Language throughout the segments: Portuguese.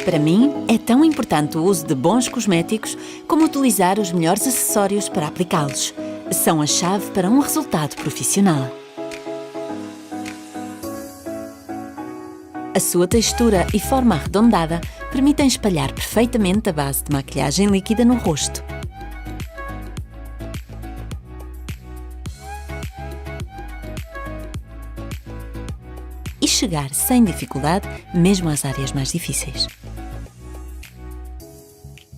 Para mim, é tão importante o uso de bons cosméticos como utilizar os melhores acessórios para aplicá-los. São a chave para um resultado profissional. A sua textura e forma arredondada permitem espalhar perfeitamente a base de maquilhagem líquida no rosto. E chegar sem dificuldade mesmo às áreas mais difíceis.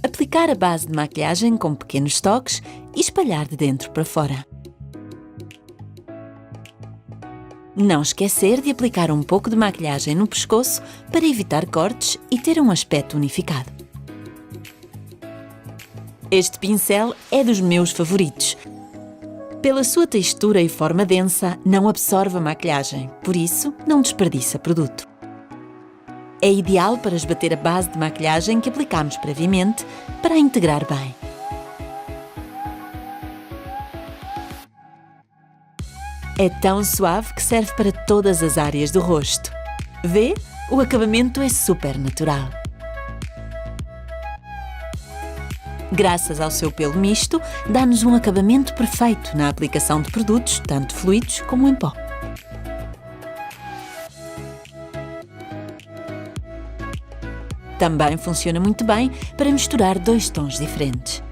Aplicar a base de maquilhagem com pequenos toques e espalhar de dentro para fora. Não esquecer de aplicar um pouco de maquilhagem no pescoço para evitar cortes e ter um aspecto unificado. Este pincel é dos meus favoritos. Pela sua textura e forma densa, não absorve a maquilhagem, por isso não desperdiça produto. É ideal para esbater a base de maquilhagem que aplicamos previamente para a integrar bem. É tão suave que serve para todas as áreas do rosto. Vê? O acabamento é super natural. Graças ao seu pelo misto, dá-nos um acabamento perfeito na aplicação de produtos, tanto fluidos como em pó. Também funciona muito bem para misturar dois tons diferentes.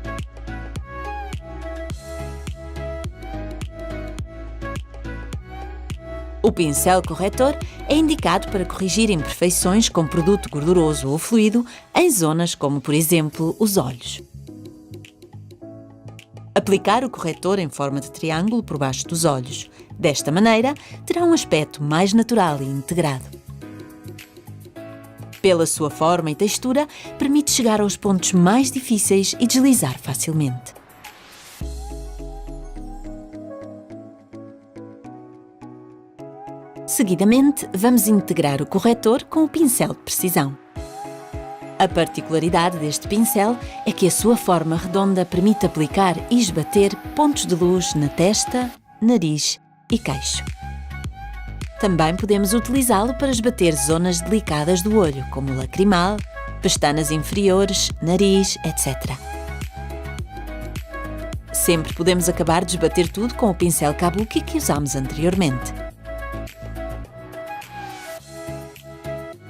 O pincel corretor é indicado para corrigir imperfeições com produto gorduroso ou fluido em zonas como, por exemplo, os olhos. Aplicar o corretor em forma de triângulo por baixo dos olhos. Desta maneira, terá um aspecto mais natural e integrado. Pela sua forma e textura, permite chegar aos pontos mais difíceis e deslizar facilmente. Seguidamente, vamos integrar o corretor com o pincel de precisão. A particularidade deste pincel é que a sua forma redonda permite aplicar e esbater pontos de luz na testa, nariz e queixo. Também podemos utilizá-lo para esbater zonas delicadas do olho, como o lacrimal, pestanas inferiores, nariz, etc. Sempre podemos acabar de esbater tudo com o pincel kabuki que usámos anteriormente.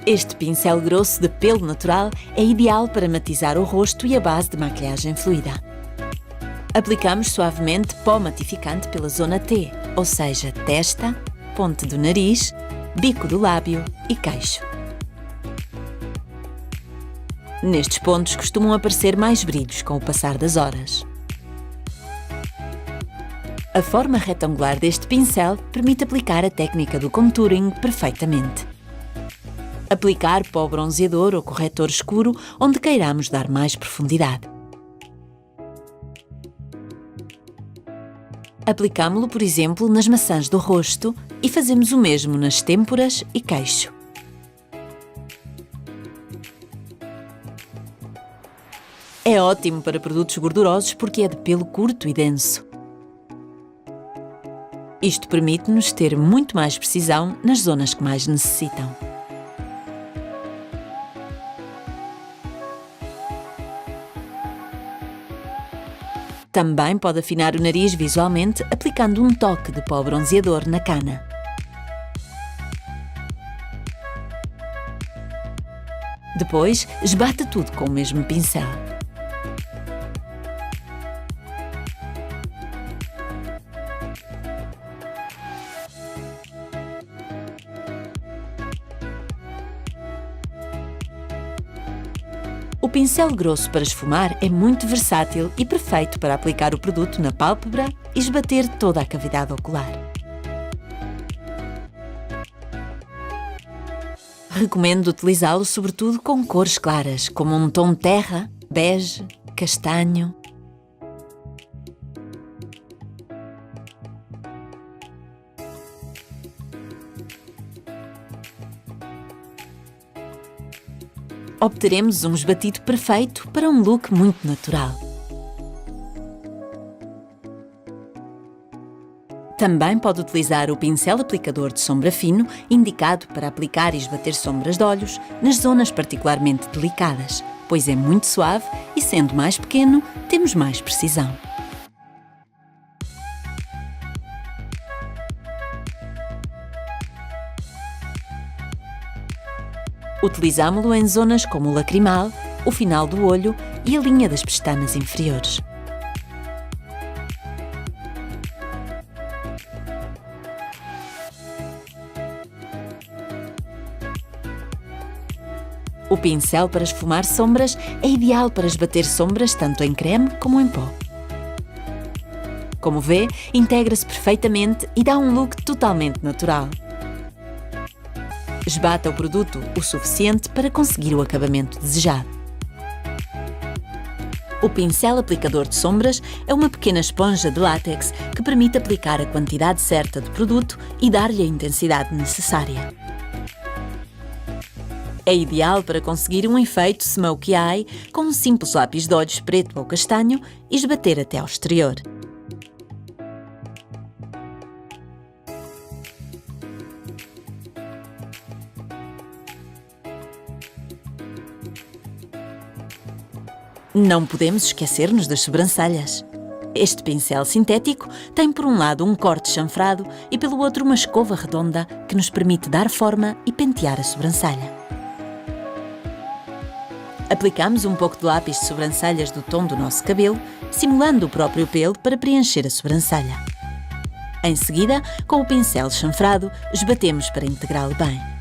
Este pincel grosso de pelo natural é ideal para matizar o rosto e a base de maquilhagem fluida. Aplicamos suavemente pó matificante pela zona T, ou seja, testa, ponte do nariz, bico do lábio e queixo. Nestes pontos costumam aparecer mais brilhos com o passar das horas. A forma retangular deste pincel permite aplicar a técnica do contouring perfeitamente. Aplicar pó bronzeador ou corretor escuro onde queiramos dar mais profundidade. Aplicámo-lo, por exemplo, nas maçãs do rosto e fazemos o mesmo nas têmporas e queixo. É ótimo para produtos gordurosos porque é de pelo curto e denso. Isto permite-nos ter muito mais precisão nas zonas que mais necessitam. Também pode afinar o nariz visualmente aplicando um toque de pó bronzeador na cana. Depois, esbata tudo com o mesmo pincel. O pincel grosso para esfumar é muito versátil e perfeito para aplicar o produto na pálpebra e esbater toda a cavidade ocular. Recomendo utilizá-lo sobretudo com cores claras, como um tom terra, bege, castanho. Obteremos um esbatido perfeito para um look muito natural. Também pode utilizar o pincel aplicador de sombra fino, indicado para aplicar e esbater sombras de olhos nas zonas particularmente delicadas, pois é muito suave e, sendo mais pequeno, temos mais precisão. Utilizámo-lo em zonas como o lacrimal, o final do olho e a linha das pestanas inferiores. O pincel para esfumar sombras é ideal para esbater sombras tanto em creme como em pó. Como vê, integra-se perfeitamente e dá um look totalmente natural. Esbata o produto o suficiente para conseguir o acabamento desejado. O pincel aplicador de sombras é uma pequena esponja de látex que permite aplicar a quantidade certa de produto e dar-lhe a intensidade necessária. É ideal para conseguir um efeito smokey eye com um simples lápis de olhos preto ou castanho e esbater até ao exterior. Não podemos esquecer-nos das sobrancelhas. Este pincel sintético tem por um lado um corte chanfrado e pelo outro uma escova redonda que nos permite dar forma e pentear a sobrancelha. Aplicamos um pouco de lápis de sobrancelhas do tom do nosso cabelo, simulando o próprio pelo para preencher a sobrancelha. Em seguida, com o pincel chanfrado, esbatemos para integrá-lo bem.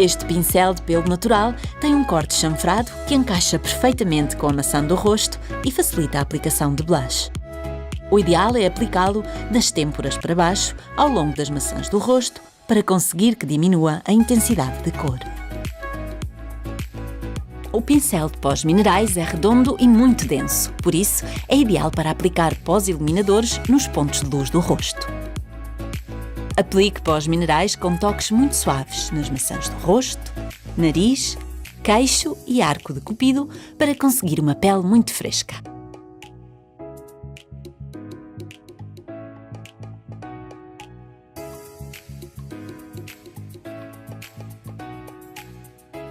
Este pincel de pelo natural tem um corte chanfrado que encaixa perfeitamente com a maçã do rosto e facilita a aplicação de blush. O ideal é aplicá-lo das têmporas para baixo, ao longo das maçãs do rosto, para conseguir que diminua a intensidade de cor. O pincel de pós minerais é redondo e muito denso, por isso é ideal para aplicar pós iluminadores nos pontos de luz do rosto. Aplique pós minerais com toques muito suaves nas maçãs do rosto, nariz, queixo e arco de cupido para conseguir uma pele muito fresca.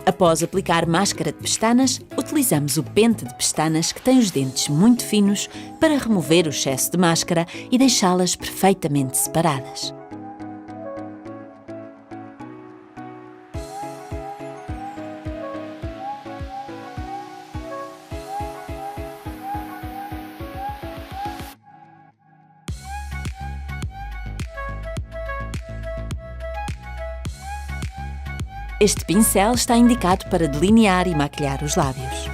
Após aplicar máscara de pestanas, utilizamos o pente de pestanas que tem os dentes muito finos para remover o excesso de máscara e deixá-las perfeitamente separadas. Este pincel está indicado para delinear e maquilhar os lábios.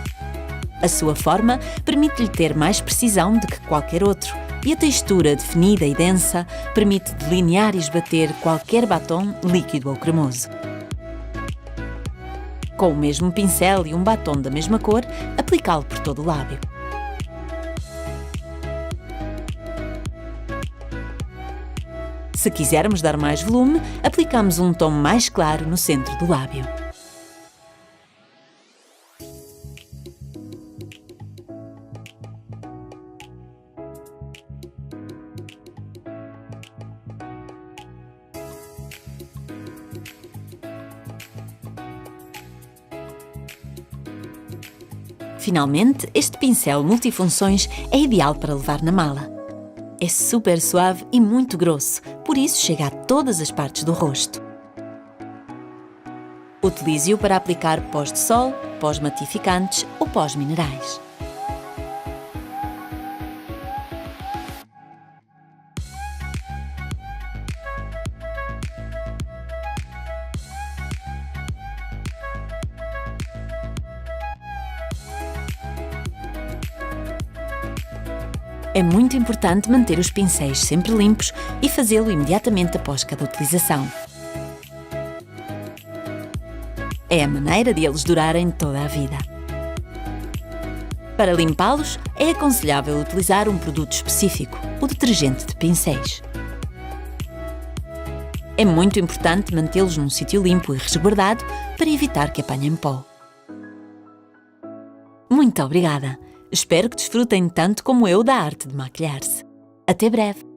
A sua forma permite-lhe ter mais precisão do que qualquer outro e a textura definida e densa permite delinear e esbater qualquer batom líquido ou cremoso. Com o mesmo pincel e um batom da mesma cor, aplicá-lo por todo o lábio. Se quisermos dar mais volume, aplicamos um tom mais claro no centro do lábio. Finalmente, este pincel multifunções é ideal para levar na mala. É super suave e muito grosso, por isso chega a todas as partes do rosto. Utilize-o para aplicar pós de sol, pós matificantes ou pós minerais. É muito importante manter os pincéis sempre limpos e fazê-lo imediatamente após cada utilização. É a maneira de eles durarem toda a vida. Para limpá-los, é aconselhável utilizar um produto específico, o detergente de pincéis. É muito importante mantê-los num sítio limpo e resguardado para evitar que apanhem pó. Muito obrigada! Espero que desfrutem tanto como eu da arte de maquilhar-se. Até breve!